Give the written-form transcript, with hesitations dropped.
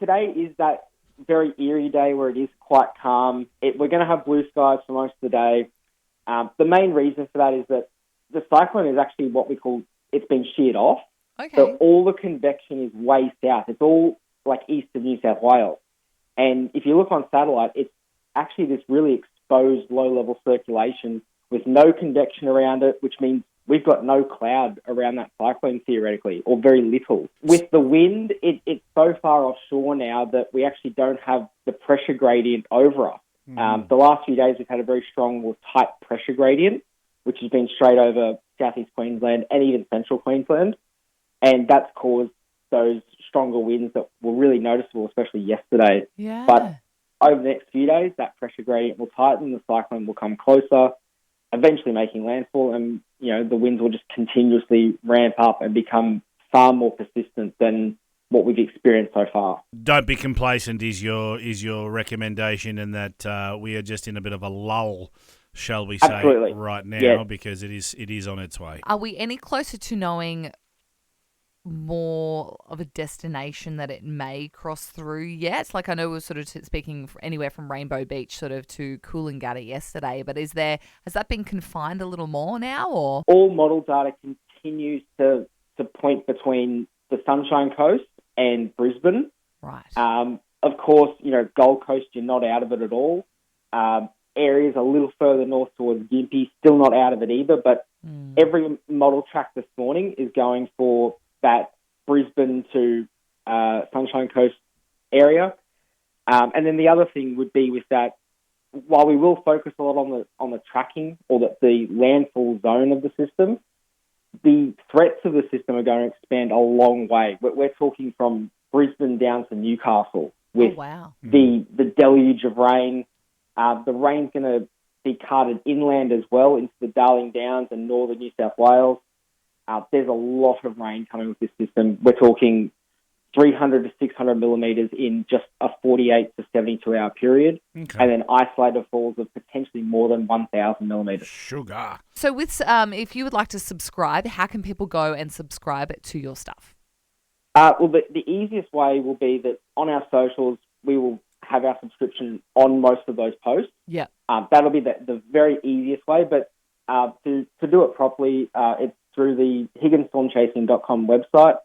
today is that very eerie day where it is quite calm. We're going to have blue skies for most of the day. The main reason for that is that the cyclone is actually what we call, it's been sheared off. Okay. So all the convection is way south. It's all like east of New South Wales. And if you look on satellite, it's actually this really exposed low-level circulation with no convection around it, which means we've got no cloud around that cyclone theoretically, or very little. With the wind, it's so far offshore now that we actually don't have the pressure gradient over us. The last few days we've had a very strong or tight pressure gradient, which has been straight over South East Queensland and even central Queensland. And that's caused those stronger winds that were really noticeable, especially yesterday. Yeah. But over the next few days, that pressure gradient will tighten, the cyclone will come closer, eventually making landfall, and the winds will just continuously ramp up and become far more persistent than what we've experienced so far. Don't be complacent is your recommendation, and that we are just in a bit of a lull, shall we say, Absolutely. right now, Yeah. because it is on its way. Are we any closer to knowing more of a destination that it may cross through yet? Like, I know we were sort of speaking anywhere from Rainbow Beach sort of to Coolangatta yesterday, but has that been confined a little more now, or? All model data continues to point between the Sunshine Coast and Brisbane. Right. Of course, Gold Coast, you're not out of it at all. Areas a little further north towards Gympie, still not out of it either, but every model track this morning is going for that Brisbane to Sunshine Coast area. And then the other thing would be with that, while we will focus a lot on the tracking or the landfall zone of the system, the threats of the system are going to expand a long way. We're talking from Brisbane down to Newcastle with the deluge of rain. The rain's going to be carted inland as well into the Darling Downs and northern New South Wales. There's a lot of rain coming with this system. We're talking 300 to 600 millimetres in just a 48 to 72-hour period, and then isolated falls of potentially more than 1,000 millimetres. Sugar. So with if you would like to subscribe, how can people go and subscribe to your stuff? Well, the easiest way will be that on our socials, we will have our subscription on most of those posts. Yeah. That'll be the very easiest way, but to do it properly, it's through the HigginsStormChasing.com website.